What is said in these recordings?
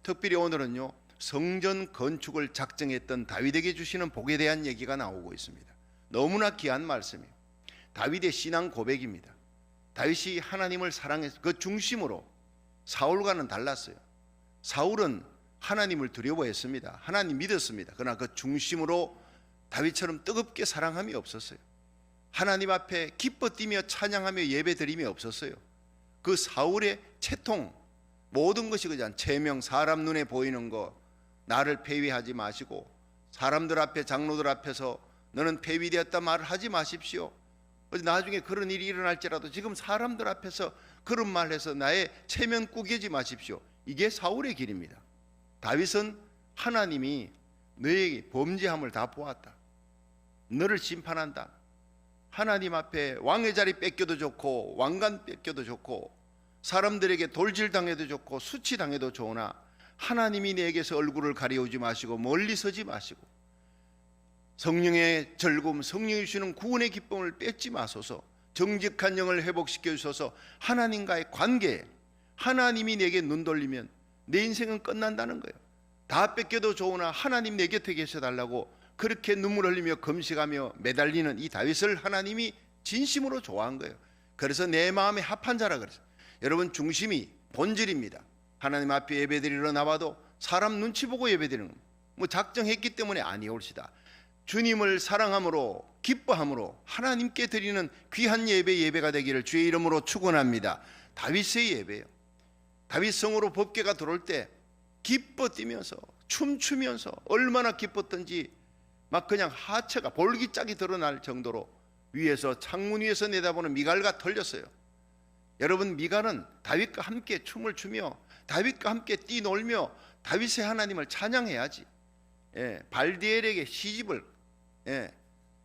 특별히 오늘은요, 성전 건축을 작정했던 다윗에게 주시는 복에 대한 얘기가 나오고 있습니다. 너무나 귀한 말씀이에요. 다윗의 신앙 고백입니다. 다윗이 하나님을 사랑해서 그 중심으로 사울과는 달랐어요. 사울은 하나님을 두려워했습니다. 하나님 믿었습니다. 그러나 그 중심으로 다윗처럼 뜨겁게 사랑함이 없었어요. 하나님 앞에 기뻐 뛰며 찬양하며 예배드림이 없었어요. 그 사울의 채통, 모든 것이 그냥 체명, 사람 눈에 보이는 거, 나를 폐위하지 마시고 사람들 앞에, 장로들 앞에서 너는 폐위되었다 말을 하지 마십시오. 나중에 그런 일이 일어날지라도 지금 사람들 앞에서 그런 말을 해서 나의 체면 꾸기지 마십시오. 이게 사울의 길입니다. 다윗은 하나님이 너의 범죄함을 다 보았다, 너를 심판한다. 하나님 앞에 왕의 자리 뺏겨도 좋고 왕관 뺏겨도 좋고 사람들에게 돌질당해도 좋고 수치당해도 좋으나 하나님이 내게서 얼굴을 가려우지 마시고 멀리 서지 마시고 성령의 즐거움, 성령이 주시는 구원의 기쁨을 뺏지 마소서. 정직한 영을 회복시켜 주셔서 하나님과의 관계, 하나님이 내게 눈 돌리면 내 인생은 끝난다는 거예요. 다 뺏겨도 좋으나 하나님 내 곁에 계셔달라고 그렇게 눈물 흘리며 금식하며 매달리는 이 다윗을 하나님이 진심으로 좋아한 거예요. 그래서 내 마음에 합한 자라 그랬어요. 여러분, 중심이 본질입니다. 하나님 앞에 예배드리러 나와도 사람 눈치 보고 예배드리는 겁니다. 뭐 작정했기 때문에 아니올시다. 주님을 사랑함으로 기뻐함으로 하나님께 드리는 귀한 예배가 되기를 주의 이름으로 축원합니다. 다윗의 예배예요. 다윗 성으로 법궤가 들어올 때 기뻐 뛰면서 춤추면서 얼마나 기뻤던지 막 그냥 하체가 볼기짝이 드러날 정도로 위에서 창문 위에서 내다보는 미갈과 털렸어요. 여러분, 미갈은 다윗과 함께 춤을 추며 다윗과 함께 뛰놀며 다윗의 하나님을 찬양해야지. 발디엘에게 시집을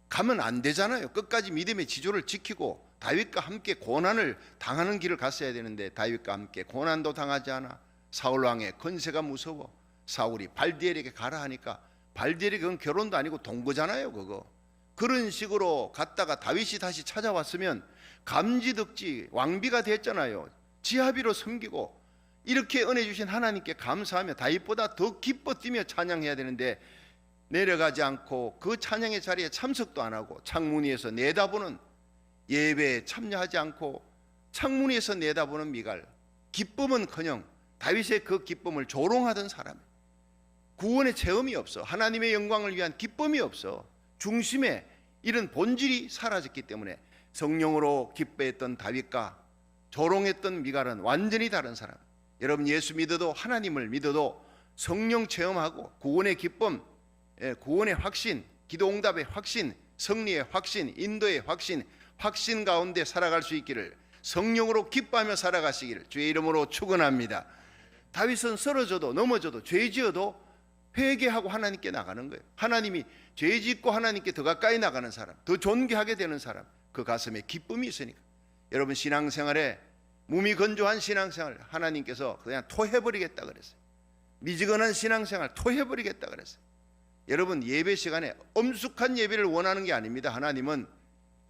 가면 안 되잖아요. 끝까지 믿음의 지조를 지키고 다윗과 함께 고난을 당하는 길을 갔어야 되는데 다윗과 함께 고난도 당하지 않아. 사울왕의 건세가 무서워 사울이 발디엘에게 가라 하니까 발디엘이 그건 결혼도 아니고 동거잖아요. 그런 식으로 갔다가 다윗이 다시 찾아왔으면 감지덕지 왕비가 됐잖아요. 지하비로 섬기고 이렇게 은혜 주신 하나님께 감사하며 다윗보다 더 기뻐 뛰며 찬양해야 되는데 내려가지 않고 그 찬양의 자리에 참석도 안 하고 창문 위에서 내다보는, 예배에 참여하지 않고 창문 위에서 내다보는 미갈, 기쁨은커녕 다윗의 그 기쁨을 조롱하던 사람, 구원의 체험이 없어, 하나님의 영광을 위한 기쁨이 없어, 중심에 이런 본질이 사라졌기 때문에 성령으로 기뻐했던 다윗과 조롱했던 미갈은 완전히 다른 사람. 여러분, 예수 믿어도 하나님을 믿어도 성령 체험하고 구원의 기쁨, 구원의 확신, 기도 응답의 확신, 승리의 확신, 인도의 확신 가운데 살아갈 수 있기를, 성령으로 기뻐하며 살아가시기를 주의 이름으로 축원합니다. 다윗은 쓰러져도 넘어져도 죄 지어도 회개하고 하나님께 나가는 거예요. 하나님이 죄 짓고 하나님께 더 가까이 나가는 사람, 더 존귀하게 되는 사람, 그 가슴에 기쁨이 있으니까. 여러분, 신앙생활에 무미건조한 신앙생활 하나님께서 그냥 토해버리겠다 그랬어요. 미지근한 신앙생활 토해버리겠다 그랬어요. 여러분, 예배 시간에 엄숙한 예배를 원하는 게 아닙니다.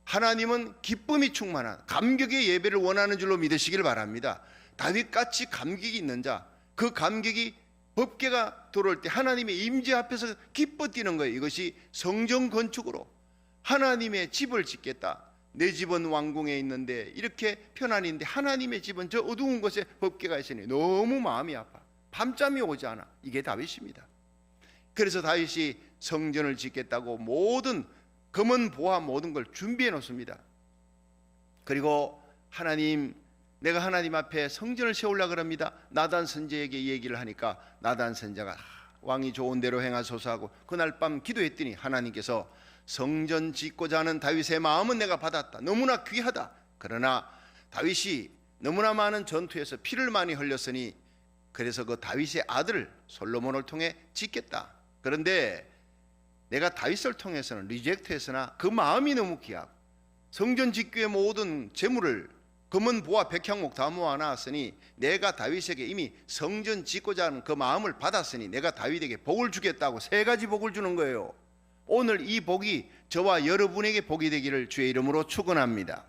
하나님은 기쁨이 충만한 감격의 예배를 원하는 줄로 믿으시길 바랍니다. 다윗같이 감격이 있는 자, 그 감격이 법궤가 들어올 때 하나님의 임재 앞에서 기뻐 뛰는 거예요. 이것이 성전 건축으로 하나님의 집을 짓겠다. 내 집은 왕궁에 있는데 이렇게 편안히 있는데 하나님의 집은 저 어두운 곳에 법궤가 있으니 너무 마음이 아파. 밤잠이 오지 않아. 이게 다윗입니다. 그래서 다윗이 성전을 짓겠다고 모든 금은 보화 모든 걸 준비해 놓습니다. 그리고 내가 하나님 앞에 성전을 세우려고 합니다. 나단 선지자에게 얘기를 하니까 나단 선지자가 왕이 좋은 대로 행하소서 하고 그날 밤 기도했더니 하나님께서 성전 짓고자 하는 다윗의 마음은 내가 받았다. 너무나 귀하다. 그러나 다윗이 너무나 많은 전투에서 피를 많이 흘렸으니 그래서 그 다윗의 아들 솔로몬을 통해 짓겠다. 그런데 내가 다윗을 통해서는 리젝트했으나 그 마음이 너무 귀하고 성전 짓기의 모든 재물을 금은 보화 백향목 다 모아놨으니 내가 다윗에게 이미 성전 짓고자 하는 그 마음을 받았으니 내가 다윗에게 복을 주겠다고 3가지 복을 주는 거예요. 오늘 이 복이 저와 여러분에게 복이 되기를 주의 이름으로 축원합니다.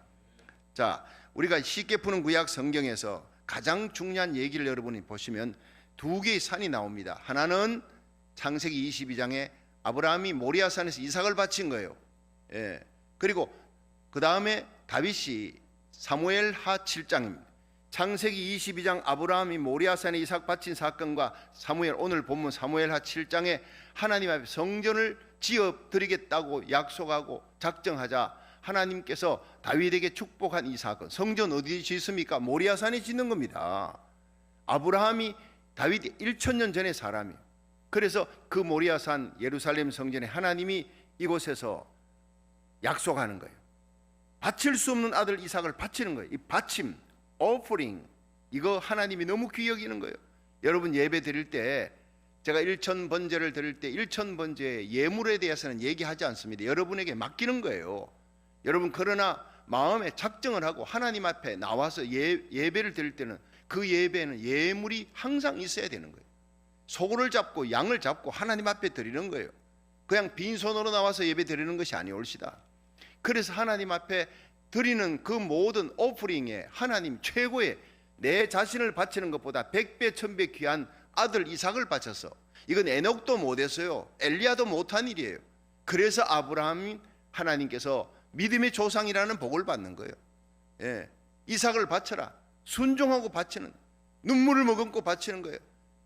자, 우리가 쉽게 푸는 구약 성경에서 가장 중요한 얘기를 여러분이 보시면 두 개의 산이 나옵니다. 하나는 창세기 22장에 아브라함이 모리아산에서 이삭을 바친 거예요. 예. 그리고 그 다음에 다윗이 사무엘하 7장입니다. 창세기 22장 아브라함이 모리아산에 이삭 바친 사건과 사무엘, 오늘 본문 사무엘하 7장에 하나님 앞에 성전을 지어 드리겠다고 약속하고 작정하자 하나님께서 다윗에게 축복한 이 사건, 성전 어디 짓습니까? 모리아산에 짓는 겁니다. 아브라함이 다윗 1000년 전의 사람이에요. 그래서 그 모리아산 예루살렘 성전에 하나님이 이곳에서 약속하는 거예요. 바칠 수 없는 아들 이삭을 바치는 거예요. 이 바침, offering, 이거 하나님이 너무 귀히 여기는 거예요. 여러분 예배 드릴 때 제가 1000번제를 드릴 때 1000번제의 예물에 대해서는 얘기하지 않습니다. 여러분에게 맡기는 거예요. 여러분 그러나 마음에 작정을 하고 하나님 앞에 나와서 예배를 드릴 때는 그 예배는 예물이 항상 있어야 되는 거예요. 소굴을 잡고 양을 잡고 하나님 앞에 드리는 거예요. 그냥 빈손으로 나와서 예배 드리는 것이 아니올시다. 그래서 하나님 앞에 드리는 그 모든 오프링에 하나님 최고의 내 자신을 바치는 것보다 100배 1000배 귀한 아들 이삭을 바쳐서, 이건 에녹도 못했어요. 엘리야도 못한 일이에요. 그래서 아브라함이 하나님께서 믿음의 조상이라는 복을 받는 거예요. 예. 이삭을 바쳐라. 순종하고 바치는, 눈물을 머금고 바치는 거예요.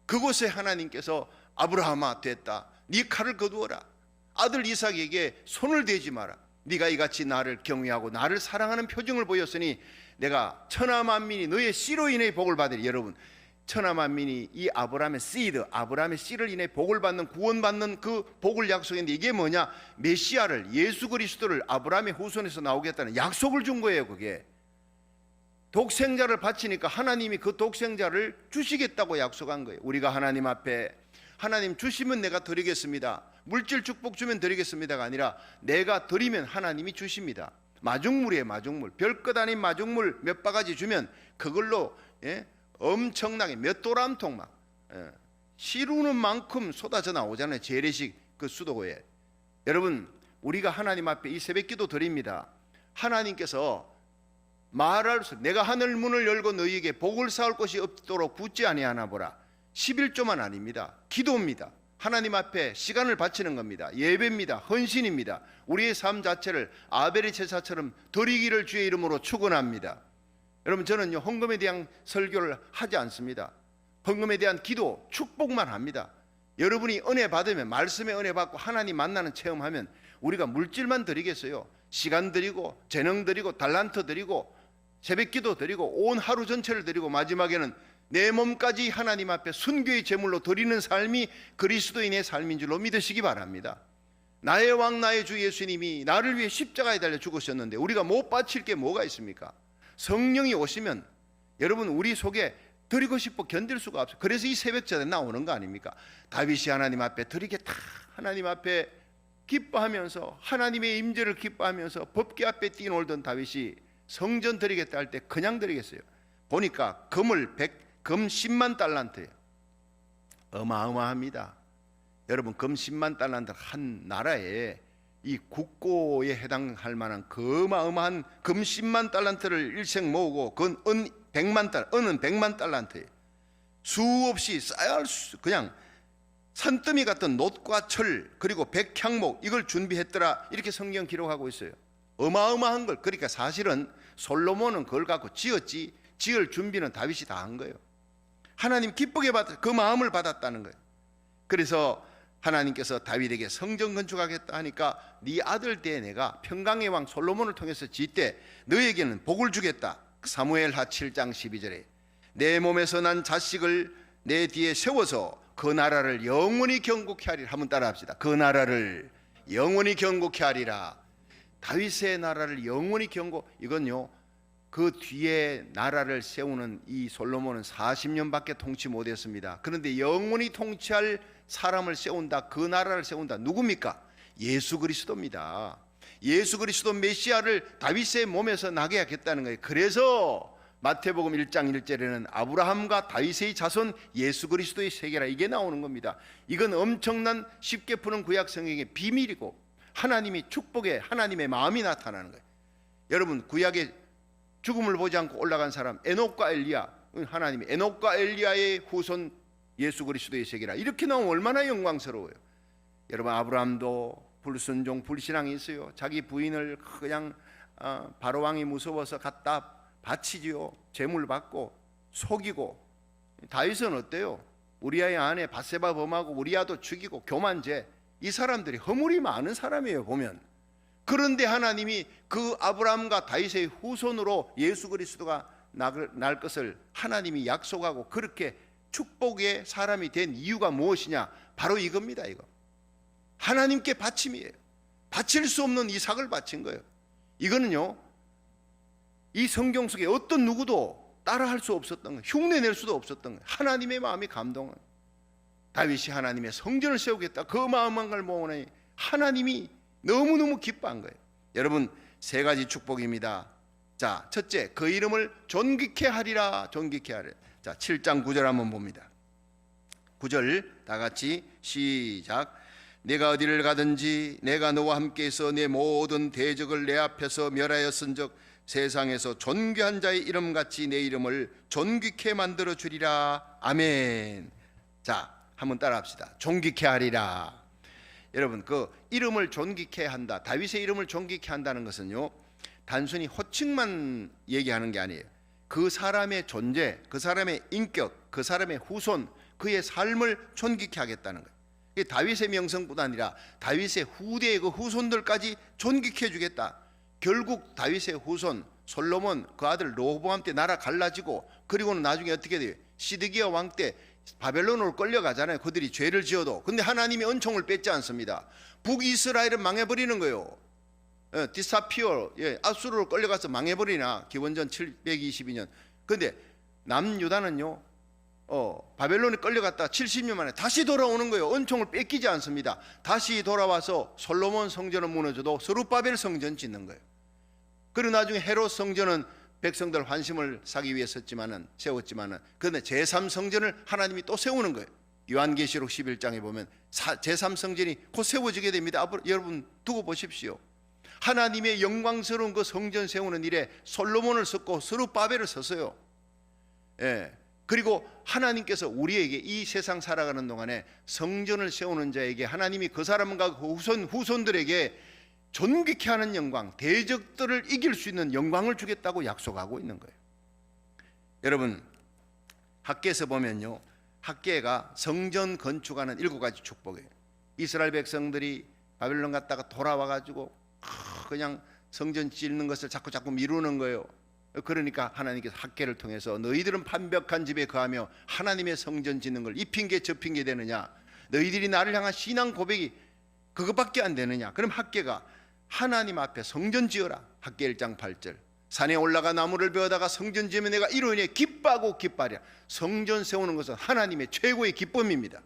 그곳에 하나님께서 아브라함아 됐다. 네 칼을 거두어라. 아들 이삭에게 손을 대지 마라. 네가 이같이 나를 경외하고 나를 사랑하는 표정을 보였으니 내가 천하 만민이 너의 씨로 인해 복을 받으리. 여러분 천하 만민이 이 아브라함의 씨드, 아브라함의 씨를 인해 복을 받는, 구원받는 그 복을 약속했는데 이게 뭐냐? 메시아를, 예수 그리스도를 아브라함의 후손에서 나오겠다는 약속을 준 거예요. 그게 독생자를 바치니까 하나님이 그 독생자를 주시겠다고 약속한 거예요. 우리가 하나님 앞에 하나님 주시면 내가 드리겠습니다, 물질 축복 주면 드리겠습니다가 아니라 내가 드리면 하나님이 주십니다. 마중물이에요. 마중물. 별것 아닌 마중물 몇 바가지 주면 그걸로 엄청나게 몇 도람통 막 시루는 만큼 쏟아져 나오잖아요. 재래식 그 수도에. 여러분 우리가 하나님 앞에 이 새벽기도 드립니다. 하나님께서 말할 수, 내가 하늘 문을 열고 너희에게 복을 쌓을 것이 없도록 굳지 아니하나 보라. 11조만 아닙니다. 기도입니다. 하나님 앞에 시간을 바치는 겁니다. 예배입니다. 헌신입니다. 우리의 삶 자체를 아벨의 제사처럼 드리기를 주의 이름으로 축원합니다. 여러분 저는요 헌금에 대한 설교를 하지 않습니다. 헌금에 대한 기도, 축복만 합니다. 여러분이 은혜 받으면, 말씀의 은혜 받고 하나님 만나는 체험하면 우리가 물질만 드리겠어요? 시간 드리고 재능 드리고 달란트 드리고 새벽기도 드리고 온 하루 전체를 드리고 마지막에는 내 몸까지 하나님 앞에 순교의 제물로 드리는 삶이 그리스도인의 삶인 줄로 믿으시기 바랍니다. 나의 왕 나의 주 예수님이 나를 위해 십자가에 달려 죽으셨는데 우리가 못 바칠 게 뭐가 있습니까? 성령이 오시면 여러분 우리 속에 드리고 싶어 견딜 수가 없어요. 그래서 이 새벽전에 나오는 거 아닙니까? 다윗이 하나님 앞에 드리겠다, 하나님 앞에 기뻐하면서 하나님의 임재를 기뻐하면서 법궤 앞에 뛰놀던 다윗이 성전 드리겠다 할 때 그냥 드리겠어요? 보니까 금 10만 달란트예요. 어마어마합니다. 여러분 금 10만 달란트 한 나라에 이 국고에 해당할 만한 그 어마어마한 금 10만 달란트를 일생 모으고 그건 은은 100만 달란트예요. 수없이 쌓여할 수, 그냥 산더미 같은 놋과 철 그리고 백향목 이걸 준비했더라, 이렇게 성경 기록하고 있어요. 어마어마한 걸. 그러니까 사실은 솔로몬은 그걸 갖고 지었지 지을 준비는 다윗이 다 한 거예요. 하나님 기쁘게 그 마음을 받았다는 거예요. 그래서 하나님께서 다윗에게 성전 건축하겠다 하니까 네 아들 때 내가 평강의 왕 솔로몬을 통해서 짓되 너에게는 복을 주겠다. 사무엘하 7장 12절에 내 몸에서 난 자식을 내 뒤에 세워서 그 나라를 영원히 경고케 하리라. 한번 따라합시다. 그 나라를 영원히 경고케 하리라. 다윗의 나라를 영원히 경고, 이건요 그 뒤에 나라를 세우는 이 솔로몬은 40년밖에 통치 못했습니다. 그런데 영원히 통치할 사람을 세운다, 그 나라를 세운다. 누굽니까? 예수 그리스도입니다. 예수 그리스도 메시아를 다윗의 몸에서 나게 하겠다는 거예요. 그래서 마태복음 1장 1절에는 아브라함과 다윗의 자손 예수 그리스도의 세계라, 이게 나오는 겁니다. 이건 엄청난 쉽게 푸는 구약 성경의 비밀이고 하나님이 축복에 하나님의 마음이 나타나는 거예요. 여러분 구약의 죽음을 보지 않고 올라간 사람 에녹과 엘리야, 하나님이 에녹과 엘리야의 후손 예수 그리스도의 세계라. 이렇게 나오면 얼마나 영광스러워요. 여러분, 아브라함도 불순종 불신앙이 있어요. 자기 부인을 그냥 바로왕이 무서워서 갖다 바치지요. 재물 받고 속이고. 다윗은 어때요? 우리아의 아내 바세바 범하고 우리아도 죽이고 교만죄. 이 사람들이 허물이 많은 사람이에요, 보면. 그런데 하나님이 그 아브라함과 다윗의 후손으로 예수 그리스도가 날 것을 하나님이 약속하고 그렇게 축복의 사람이 된 이유가 무엇이냐? 바로 이겁니다. 이거 하나님께 바침이에요. 바칠 수 없는 이삭을 바친 거예요. 이거는요, 이 성경 속에 어떤 누구도 따라할 수 없었던 거예요. 흉내낼 수도 없었던 거예요. 하나님의 마음이 감동은. 다윗이 하나님의 성전을 세우겠다 그 마음한 걸 모으니 하나님이 너무너무 기뻐한 거예요. 여러분, 세 가지 축복입니다. 자, 첫째, 그 이름을 존귀케 하리라. 존귀케 하리라. 자, 7장 9절 한번 봅니다. 9절 다 같이 시작. 내가 어디를 가든지 내가 너와 함께해서 내 모든 대적을 내 앞에서 멸하였은즉 세상에서 존귀한 자의 이름같이 내 이름을 존귀케 만들어 주리라. 아멘. 자, 한번 따라합시다. 존귀케 하리라. 여러분, 그 이름을 존귀케 한다, 다윗의 이름을 존귀케 한다는 것은요, 단순히 호칭만 얘기하는 게 아니에요. 그 사람의 존재, 그 사람의 인격, 그 사람의 후손, 그의 삶을 존귀케 하겠다는 거예요. 이게 다윗의 명성뿐 아니라 다윗의 후대의 그 후손들까지 존귀케 해주겠다. 결국 다윗의 후손 솔로몬 그 아들 르호보암 때 나라 갈라지고, 그리고는 나중에 어떻게 돼요? 시드기야 왕 때 바벨론으로 끌려가잖아요. 그들이 죄를 지어도. 근데 하나님이 은총을 뺏지 않습니다. 북이스라엘은 망해버리는 거예요. 디사피어, 아수르로 끌려가서 망해버리나, 기원전 722년. 근데 남유다는요, 바벨론에 끌려갔다 70년 만에 다시 돌아오는 거예요. 은총을 뺏기지 않습니다. 다시 돌아와서 솔로몬 성전은 무너져도 스룹바벨 성전 짓는 거예요. 그리고 나중에 헤롯 성전은 백성들 환심을 사기 위해 세웠지만은 그런데 제3성전을 하나님이 또 세우는 거예요. 요한계시록 11장에 보면 제3성전이 곧 세워지게 됩니다. 여러분 두고 보십시오. 하나님의 영광스러운 그 성전 세우는 일에 솔로몬을 썼고 스룹바벨을 썼어요. 그리고 하나님께서 우리에게 이 세상 살아가는 동안에 성전을 세우는 자에게 하나님이 그 사람과 그 후손들에게 존귀케 하는 영광, 대적들을 이길 수 있는 영광을 주겠다고 약속하고 있는 거예요. 여러분, 학개에서 보면요, 학개가 성전 건축하는 7가지 축복이에요. 이스라엘 백성들이 바벨론 갔다가 돌아와가지고 그냥 성전 짓는 것을 자꾸 미루는 거예요. 그러니까 하나님께서 학개를 통해서 너희들은 판벽한 집에 거하며 하나님의 성전 짓는 걸 이 핑계 저 핑계 되느냐, 너희들이 나를 향한 신앙 고백이 그것밖에 안 되느냐. 그럼 학개가 하나님 앞에 성전 지어라. 학개 1장 8절. 산에 올라가 나무를 베어다가 성전 지으면 내가 이로 인해 기뻐하고 기뻐하리라. 성전 세우는 것은 하나님의 최고의 기쁨입니다.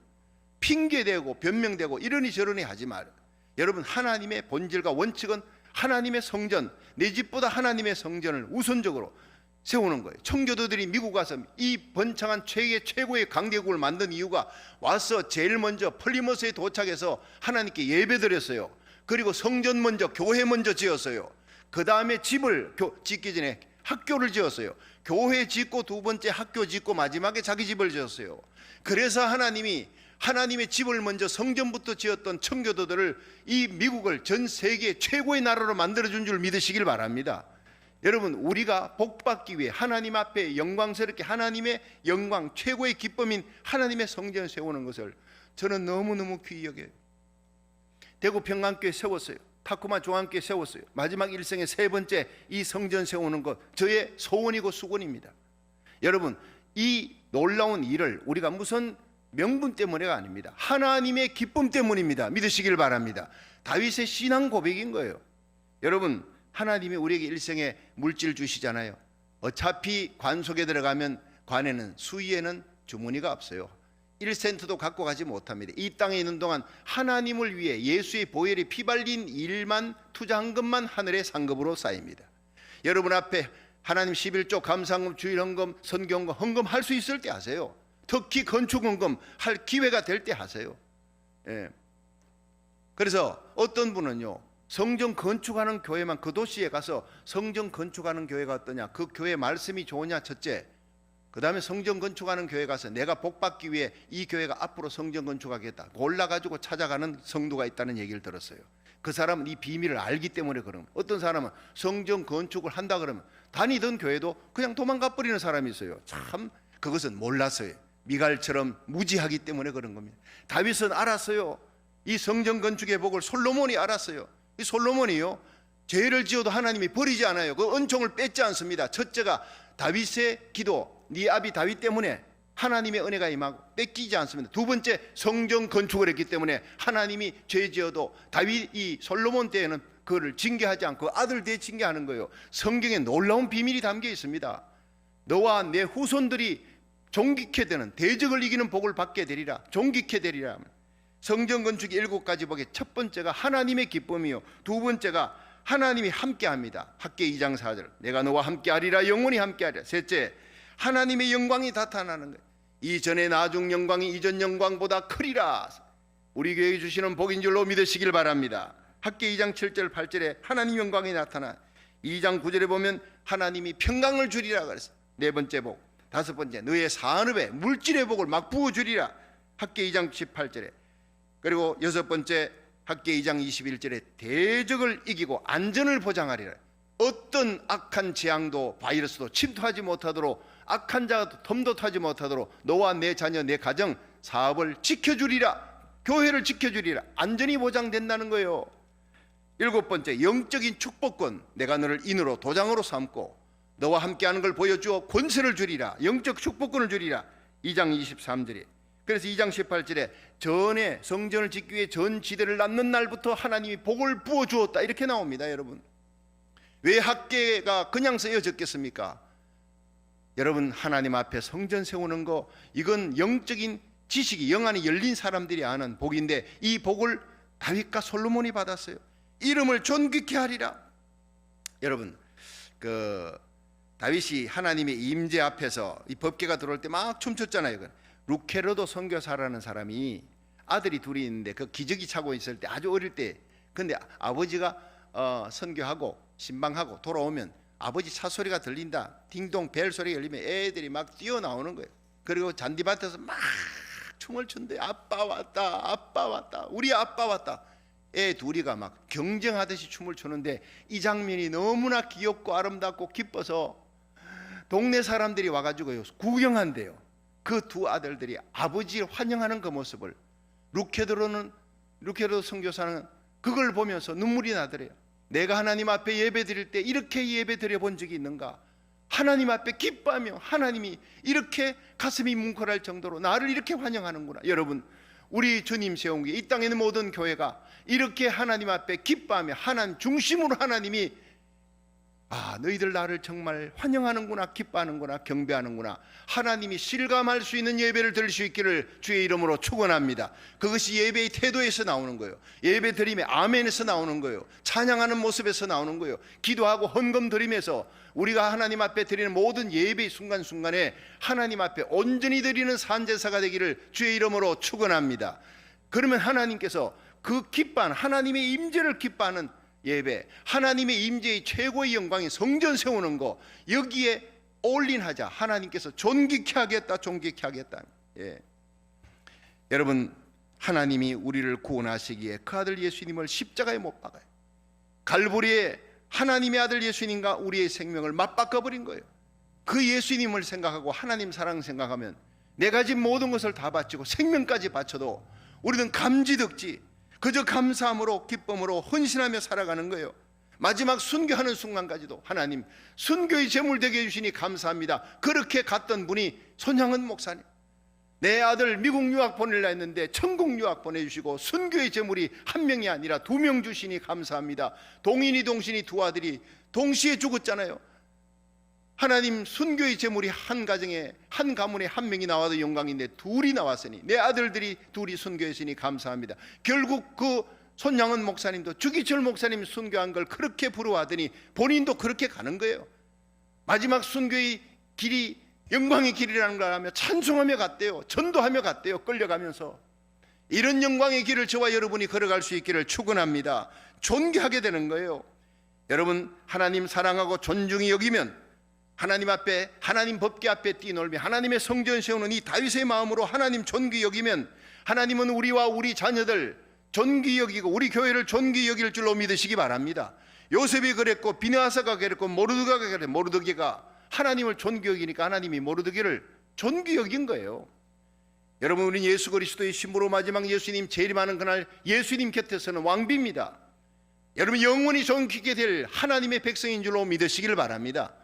핑계대고 변명되고 이러니 저러니 하지 말아요. 여러분, 하나님의 본질과 원칙은 하나님의 성전, 내 집보다 하나님의 성전을 우선적으로 세우는 거예요. 청교도들이 미국 와서 이 번창한 최고의 강대국을 만든 이유가 와서 제일 먼저 플리머스에 도착해서 하나님께 예배드렸어요. 그리고 성전 먼저, 교회 먼저 지었어요. 그 다음에 집을 짓기 전에 학교를 지었어요. 교회 짓고 두 번째 학교 짓고 마지막에 자기 집을 지었어요. 그래서 하나님이 하나님의 집을 먼저 성전부터 지었던 청교도들을 이 미국을 전 세계 최고의 나라로 만들어준 줄 믿으시길 바랍니다. 여러분, 우리가 복받기 위해 하나님 앞에 영광스럽게 하나님의 영광, 최고의 기쁨인 하나님의 성전을 세우는 것을 저는 너무너무 귀히 여겨요. 대구 평강교회 세웠어요. 타쿠마 중앙교회 세웠어요. 마지막 일생의 3번째 이 성전 세우는 것 저의 소원이고 수건입니다. 여러분, 이 놀라운 일을 우리가 무슨 명분 때문에가 아닙니다. 하나님의 기쁨 때문입니다. 믿으시길 바랍니다. 다윗의 신앙 고백인 거예요. 여러분, 하나님이 우리에게 일생에 물질 주시잖아요. 어차피 관 속에 들어가면 관에는 수위에는 주머니가 없어요. 1센트도 갖고 가지 못합니다. 이 땅에 있는 동안 하나님을 위해 예수의 보혈이 피발린 일만 투자한 것만 하늘의 상급으로 쌓입니다. 여러분 앞에 하나님 11조 감사헌금, 주일헌금, 선교헌금 헌금할 수 있을 때 하세요. 특히 건축헌금 할 기회가 될 때 하세요. 그래서 어떤 분은요, 성전 건축하는 교회만, 그 도시에 가서 성전 건축하는 교회가 어떠냐, 그 교회 말씀이 좋으냐, 첫째 그 다음에 성전 건축하는 교회 가서 내가 복 받기 위해 이 교회가 앞으로 성전 건축하겠다 골라가지고 찾아가는 성도가 있다는 얘기를 들었어요. 그 사람은 이 비밀을 알기 때문에 그런 거예요. 어떤 사람은 성전 건축을 한다 그러면 다니던 교회도 그냥 도망가 버리는 사람이 있어요. 참 그것은 몰랐어요. 미갈처럼 무지하기 때문에 그런 겁니다. 다윗은 알았어요. 이 성전 건축의 복을 솔로몬이 알았어요. 이 솔로몬이요, 죄를 지어도 하나님이 버리지 않아요. 그 은총을 뺏지 않습니다. 첫째가 다윗의 기도, 네 아비 다윗 때문에 하나님의 은혜가 임하고 뺏기지 않습니다. 두 번째, 성전 건축을 했기 때문에 하나님이 죄 지어도 다윗이 솔로몬 때에는 그를 징계하지 않고 아들 대 징계하는 거예요. 성경에 놀라운 비밀이 담겨 있습니다. 너와 내 후손들이 존귀케 되는, 대적을 이기는 복을 받게 되리라. 존귀케 되리라. 성전 건축의 7가지 복의 첫 번째가 하나님의 기쁨이요, 두 번째가 하나님이 함께합니다. 학개 2장 4절 내가 너와 함께하리라, 영원히 함께하리라. 셋째, 하나님의 영광이 나타나는 거예요. 이전의 나중 영광이 이전 영광보다 크리라. 우리 교회에 주시는 복인 줄로 믿으시길 바랍니다. 학개 2장 7절 8절에 하나님 영광이 나타나. 2장 9절에 보면 하나님이 평강을 주리라 그랬어요. 네 번째 복. 다섯 번째, 너의 산업에 물질의 복을 막 부어주리라. 학개 2장 18절에. 그리고 여섯 번째, 학개 2장 21절에 대적을 이기고 안전을 보장하리라. 어떤 악한 재앙도 바이러스도 침투하지 못하도록, 악한 자도 덤도 타지 못하도록 너와 내 자녀 내 가정 사업을 지켜주리라. 교회를 지켜주리라. 안전이 보장된다는 거예요. 일곱 번째, 영적인 축복권. 내가 너를 인으로 도장으로 삼고 너와 함께하는 걸 보여주어 권세를 주리라. 영적 축복권을 주리라. 2장 23절에. 그래서 2장 18절에 전에 성전을 짓기 위해 전 지대를 낳는 날부터 하나님이 복을 부어주었다 이렇게 나옵니다. 여러분, 왜 학계가 그냥 쓰여졌겠습니까? 여러분, 하나님 앞에 성전 세우는 거, 이건 영적인 지식이, 영안이 열린 사람들이 아는 복인데 이 복을 다윗과 솔로몬이 받았어요. 이름을 존귀케 하리라. 여러분, 다윗이 하나님의 임재 앞에서 이 법궤가 들어올 때 막 춤췄잖아요. 루케르도 선교사라는 사람이 아들이 둘이 있는데 그 기저귀 차고 있을 때, 아주 어릴 때, 근데 아버지가 선교하고 신방하고 돌아오면 아버지 차 소리가 들린다, 딩동 벨 소리가 열리면 애들이 막 뛰어나오는 거예요. 그리고 잔디밭에서 막 춤을 춘대. 아빠 왔다, 아빠 왔다, 우리 아빠 왔다. 애 둘이가 막 경쟁하듯이 춤을 추는데 이 장면이 너무나 귀엽고 아름답고 기뻐서 동네 사람들이 와가지고요 구경한대요. 그 두 아들들이 아버지를 환영하는 그 모습을. 루케르도 선교사는 그걸 보면서 눈물이 나더래요. 내가 하나님 앞에 예배 드릴 때 이렇게 예배 드려 본 적이 있는가? 하나님 앞에 기뻐하며 하나님이 이렇게 가슴이 뭉클할 정도로 나를 이렇게 환영하는구나. 여러분, 우리 주님 세운 게, 이 땅에 있는 모든 교회가 이렇게 하나님 앞에 기뻐하며 하나님 중심으로 하나님이 너희들 나를 정말 환영하는구나, 기뻐하는구나, 경배하는구나, 하나님이 실감할 수 있는 예배를 드릴 수 있기를 주의 이름으로 축원합니다. 그것이 예배의 태도에서 나오는 거예요. 예배 드림의 아멘에서 나오는 거예요. 찬양하는 모습에서 나오는 거예요. 기도하고 헌금 드리면서 우리가 하나님 앞에 드리는 모든 예배의 순간순간에 하나님 앞에 온전히 드리는 산제사가 되기를 주의 이름으로 축원합니다. 그러면 하나님께서 그 기뻐하는, 하나님의 임재를 기뻐하는 예배, 하나님의 임재의 최고의 영광이 성전 세우는 거, 여기에 올인하자. 하나님께서 존귀케 하겠다, 존귀케 하겠다. 여러분, 하나님이 우리를 구원하시기에 그 아들 예수님을 십자가에 못 박아요. 갈보리에 하나님의 아들 예수님과 우리의 생명을 맞바꿔 버린 거예요. 그 예수님을 생각하고 하나님 사랑 생각하면 내가 진 모든 것을 다 바치고 생명까지 바쳐도 우리는 감지덕지, 그저 감사함으로 기쁨으로 헌신하며 살아가는 거예요. 마지막 순교하는 순간까지도 하나님 순교의 제물 되게 해주시니 감사합니다. 그렇게 갔던 분이 손양은 목사님. 내 아들 미국 유학 보내려 했는데 천국 유학 보내주시고 순교의 제물이 한 명이 아니라 2명 주시니 감사합니다. 동인이 동신이 두 아들이 동시에 죽었잖아요. 하나님, 순교의 제물이 한 가정에, 한 가문에 한 명이 나와도 영광인데 둘이 나왔으니, 내 아들들이 둘이 순교했으니 감사합니다. 결국 그 손양은 목사님도 주기철 목사님 순교한 걸 그렇게 부러워하더니 본인도 그렇게 가는 거예요. 마지막 순교의 길이 영광의 길이라는 걸 하며 찬송하며 갔대요. 전도하며 갔대요. 끌려가면서. 이런 영광의 길을 저와 여러분이 걸어갈 수 있기를 축원합니다. 존귀하게 되는 거예요. 여러분, 하나님 사랑하고 존중히 여기면 하나님 앞에, 하나님 법궤 앞에 뛰놀며 하나님의 성전 세우는 이 다윗의 마음으로 하나님 존귀 여기면 하나님은 우리와 우리 자녀들 존귀 여기고 우리 교회를 존귀 여길 줄로 믿으시기 바랍니다. 요셉이 그랬고 비느하사가 그랬고 모르드게가 그랬고 모르드게가 하나님을 존귀 여기니까 하나님이 모르드게를 존귀 여긴 거예요. 여러분, 우리는 예수 그리스도의 신부로 마지막 예수님 재림하는 그날 예수님 곁에서는 왕비입니다. 여러분, 영원히 존귀게 될 하나님의 백성인 줄로 믿으시길 바랍니다.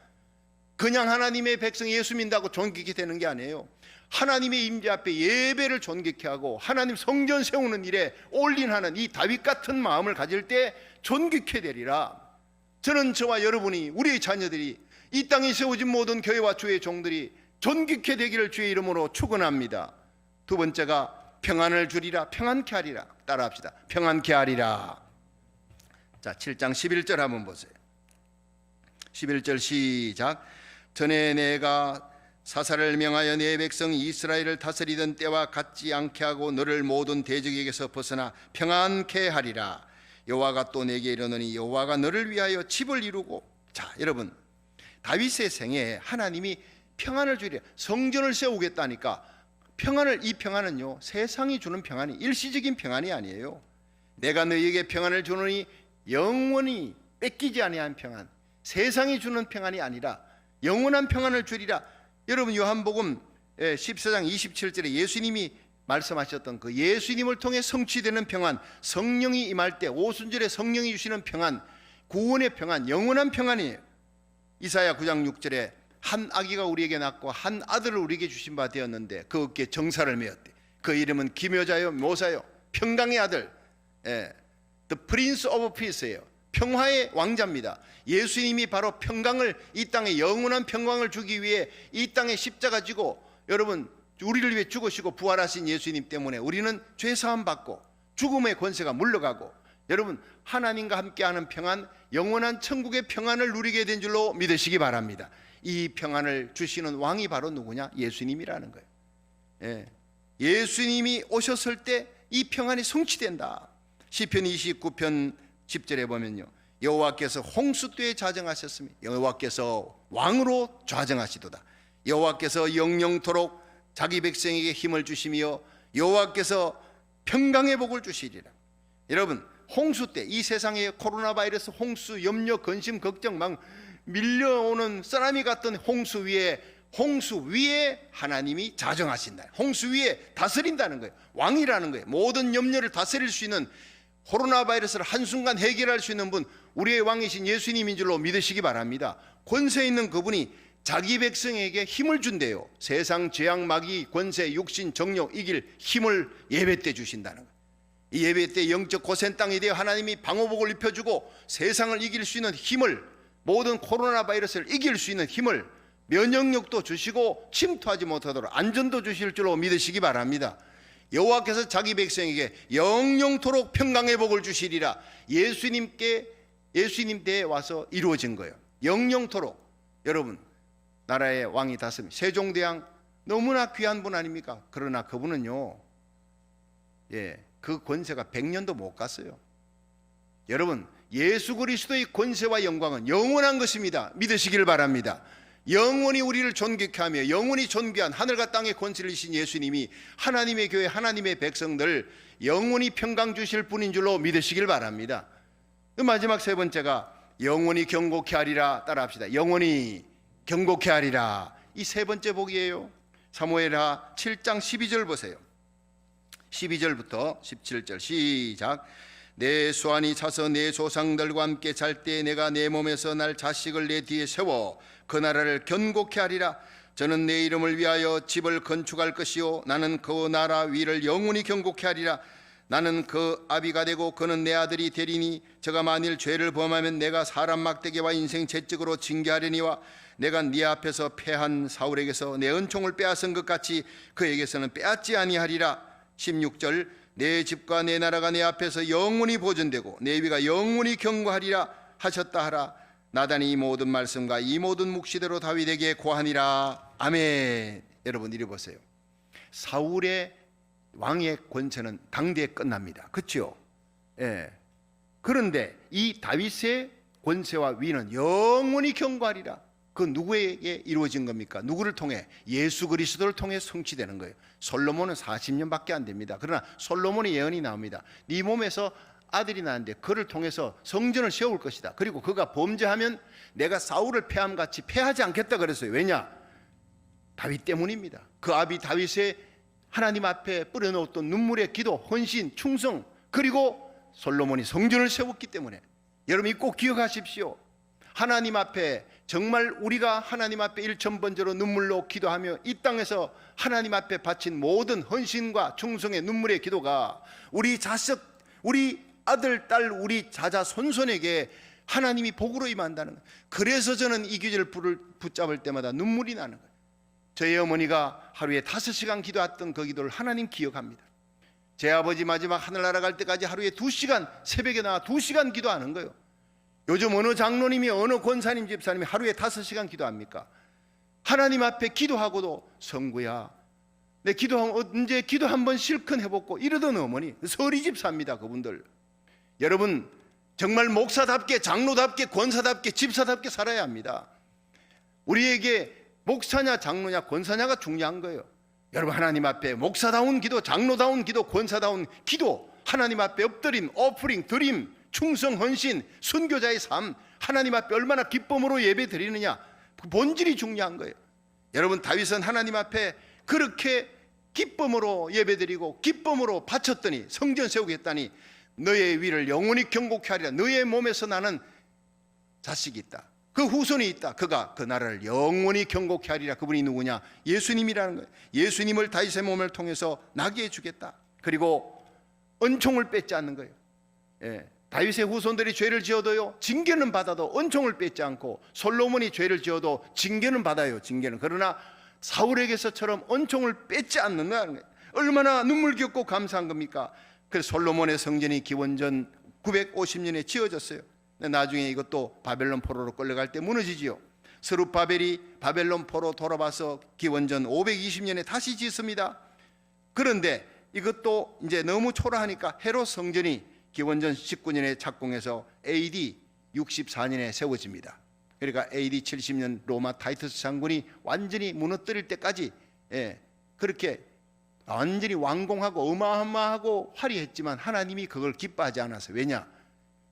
그냥 하나님의 백성 예수 믿는다고 존귀게 되는 게 아니에요. 하나님의 임재 앞에 예배를 존귀케 하고 하나님 성전 세우는 일에 올인하는 이 다윗 같은 마음을 가질 때 존귀케 되리라. 저는 저와 여러분이, 우리의 자녀들이, 이 땅에 세워진 모든 교회와 주의 종들이 존귀케 되기를 주의 이름으로 축원합니다. 두 번째가 평안을 주리라, 평안케 하리라. 따라합시다. 평안케 하리라. 자, 7장 11절 한번 보세요. 11절 시작. 전에 내가 사사를 명하여 내 백성 이스라엘을 다스리던 때와 같지 않게 하고 너를 모든 대적에게서 벗어나 평안케 하리라. 여호와가 또 내게 이르노니 여호와가 너를 위하여 집을 이루고. 자, 여러분, 다윗의 생애에 하나님이 평안을 주리라, 성전을 세우겠다니까 평안을, 이 평안은요 세상이 주는 평안이 일시적인 평안이 아니에요. 내가 너희에게 평안을 주노니 영원히 뺏기지 아니한 평안, 세상이 주는 평안이 아니라 영원한 평안을 주리라. 여러분, 요한복음 14장 27절에 예수님이 말씀하셨던 그 예수님을 통해 성취되는 평안, 성령이 임할 때 오순절에 성령이 주시는 평안, 구원의 평안, 영원한 평안이에요. 이사야 9장 6절에 한 아기가 우리에게 낳고 한 아들을 우리에게 주신 바 되었는데 그 어깨에 정사를 메었대. 그 이름은 기묘자요 모사요 평강의 아들, The Prince of Peace예요. 평화의 왕자입니다. 예수님이 바로 평강을, 이 땅에 영원한 평강을 주기 위해 이 땅에 십자가 지고, 여러분, 우리를 위해 죽으시고 부활하신 예수님 때문에 우리는 죄 사함 받고 죽음의 권세가 물러가고, 여러분, 하나님과 함께하는 평안, 영원한 천국의 평안을 누리게 된 줄로 믿으시기 바랍니다. 이 평안을 주시는 왕이 바로 누구냐? 예수님이라는 거예요. 예수님이 오셨을 때 이 평안이 성취된다. 시편 29편 10절에 보면요, 여호와께서 홍수때에 자정하셨으며 여호와께서 왕으로 좌정하시도다. 여호와께서 영영토록 자기 백성에게 힘을 주시며 여호와께서 평강의 복을 주시리라. 여러분, 홍수 때, 이 세상에 코로나 바이러스, 홍수, 염려, 근심, 걱정 막 밀려오는 쓰나미 같은 홍수 위에 하나님이 자정하신다. 홍수 위에 다스린다는 거예요. 왕이라는 거예요. 모든 염려를 다스릴 수 있는, 코로나 바이러스를 한순간 해결할 수 있는 분, 우리의 왕이신 예수님인 줄로 믿으시기 바랍니다. 권세 있는 그분이 자기 백성에게 힘을 준대요. 세상 재앙, 마귀, 권세, 육신, 정욕 이길 힘을 예배 때 주신다는 거예요. 이 예배 때 영적 고센 땅에 대해 하나님이 방어복을 입혀주고 세상을 이길 수 있는 힘을, 모든 코로나 바이러스를 이길 수 있는 힘을, 면역력도 주시고 침투하지 못하도록 안전도 주실 줄로 믿으시기 바랍니다. 여호와께서 자기 백성에게 영영토록 평강의 복을 주시리라. 예수님 때에 와서 이루어진 거예요. 영영토록. 여러분, 나라의 왕이 다스림, 세종대왕 너무나 귀한 분 아닙니까? 그러나 그분은요, 그 권세가 100년도 못 갔어요. 여러분, 예수 그리스도의 권세와 영광은 영원한 것입니다. 믿으시길 바랍니다. 영원히 우리를 존귀케 하며 영원히 존귀한 하늘과 땅의 권세를 이신 예수님이 하나님의 교회, 하나님의 백성들 영원히 평강 주실 분인 줄로 믿으시길 바랍니다. 마지막 세 번째가 영원히 경고케 하리라. 따라합시다. 영원히 경고케 하리라. 이 세 번째 복이에요. 사무엘하 7장 12절 보세요. 12절부터 17절 시작. 내 수완이 차서 내 조상들과 함께 잘 때 내가 내 몸에서 날 자식을 내 뒤에 세워 그 나라를 견고케 하리라. 저는 내 이름을 위하여 집을 건축할 것이요 나는 그 나라 위를 영원히 견고케 하리라. 나는 그 아비가 되고 그는 내 아들이 되리니 저가 만일 죄를 범하면 내가 사람 막대기와 인생 채찍으로 징계하려니와 내가 네 앞에서 패한 사울에게서 내 은총을 빼앗은 것 같이 그에게서는 빼앗지 아니하리라. 16절 내 집과 내 나라가 내 앞에서 영원히 보존되고 내 위가 영원히 경고하리라 하셨다 하라. 나단이 이 모든 말씀과 이 모든 묵시대로 다윗에게 고하니라. 아멘. 여러분, 이리 보세요. 사울의 왕의 권세는 당대에 끝납니다. 그렇죠? 그런데 이 다윗의 권세와 위는 영원히 경고하리라. 그 누구에게 이루어진 겁니까? 누구를 통해? 예수 그리스도를 통해 성취되는 거예요. 솔로몬은 40년밖에 안 됩니다. 그러나 솔로몬의 예언이 나옵니다. 네 몸에서 아들이 나는데 그를 통해서 성전을 세울 것이다. 그리고 그가 범죄하면 내가 사울을 패함같이 패하지 않겠다 그랬어요. 왜냐? 다윗 때문입니다. 그 아비 다윗의 하나님 앞에 뿌려놓았던 눈물의 기도, 헌신, 충성, 그리고 솔로몬이 성전을 세웠기 때문에. 여러분이 꼭 기억하십시오. 하나님 앞에 정말 우리가 하나님 앞에 일천번제로 눈물로 기도하며 이 땅에서 하나님 앞에 바친 모든 헌신과 충성의 눈물의 기도가 우리 자식, 우리 아들, 딸, 우리 자자손손에게 하나님이 복으로 임한다는 거예요. 그래서 저는 이 규제를 붙잡을 때마다 눈물이 나는 거예요. 저희 어머니가 하루에 5시간 기도했던 그 기도를 하나님 기억합니다. 제 아버지 마지막 하늘나라 갈 때까지 하루에 2시간, 새벽에 나와 2시간 기도하는 거예요. 요즘 어느 장로님이 어느 권사님 집사님이 하루에 5시간 기도합니까? 하나님 앞에 기도하고도 성구야 내 언제 기도 한번 실컷 해보고 이러던 어머니, 서리 집사입니다. 그분들 여러분 정말 목사답게, 장로답게, 권사답게, 집사답게 살아야 합니다. 우리에게 목사냐 장로냐 권사냐가 중요한 거예요. 여러분 하나님 앞에 목사다운 기도, 장로다운 기도, 권사다운 기도, 하나님 앞에 엎드림, 오프링, 드림, 충성, 헌신, 순교자의 삶, 하나님 앞에 얼마나 기쁨으로 예배 드리느냐, 그 본질이 중요한 거예요. 여러분 다윗은 하나님 앞에 그렇게 기쁨으로 예배 드리고 기쁨으로 바쳤더니 성전 세우겠다니 너의 위를 영원히 경고케 하리라. 너의 몸에서 나는 자식이 있다, 그 후손이 있다. 그가 그 나라를 영원히 경고케 하리라. 그분이 누구냐? 예수님이라는 거예요. 예수님을 다윗의 몸을 통해서 나게 해주겠다. 그리고 은총을 뺏지 않는 거예요. 다윗의 후손들이 죄를 지어도요 징계는 받아도 은총을 뺏지 않고, 솔로몬이 죄를 지어도 징계는 받아요. 징계는. 그러나 사울에게서처럼 은총을 뺏지 않는다는 거예요. 얼마나 눈물겹고 감사한 겁니까? 그래서 솔로몬의 성전이 기원전 950년에 지어졌어요. 나중에 이것도 바벨론 포로로 끌려갈 때 무너지지요. 스룹바벨이 바벨론 포로 돌아와서 기원전 520년에 다시 짓습니다. 그런데 이것도 이제 너무 초라하니까 헤롯 성전이 기원전 19년에 착공해서 AD 64년에 세워집니다. 그러니까 AD 70년 로마 타이투스 장군이 완전히 무너뜨릴 때까지 그렇게 완전히 완공하고 어마어마하고 화려했지만 하나님이 그걸 기뻐하지 않았어요. 왜냐?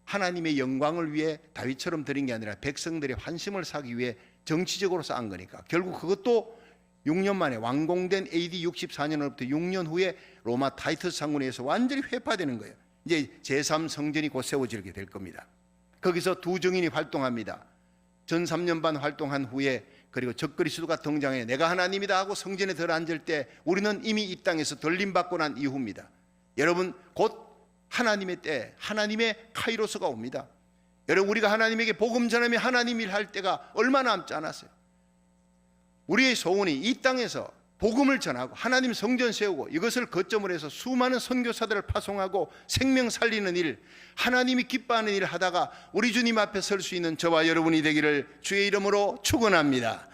하나님의 영광을 위해 다윗처럼 드린 게 아니라 백성들의 환심을 사기 위해 정치적으로 쌓은 거니까. 결국 그것도 6년 만에 완공된 AD 64년으로부터 6년 후에 로마 타이투스 장군에 의해서 완전히 회파되는 거예요. 이제 제3성전이 곧 세워지게 될 겁니다. 거기서 두 증인이 활동합니다. 전 3년 반 활동한 후에 그리고 적그리스도가 등장해 내가 하나님이다 하고 성전에 들어앉을 때 우리는 이미 이 땅에서 들림받고 난 이후입니다. 여러분 곧 하나님의 때, 하나님의 카이로스가 옵니다. 여러분 우리가 하나님에게 복음 전하며 하나님 일할 때가 얼마 남지 않았어요. 우리의 소원이 이 땅에서 복음을 전하고 하나님 성전 세우고 이것을 거점으로 해서 수많은 선교사들을 파송하고 생명 살리는 일, 하나님이 기뻐하는 일을 하다가 우리 주님 앞에 설 수 있는 저와 여러분이 되기를 주의 이름으로 축원합니다.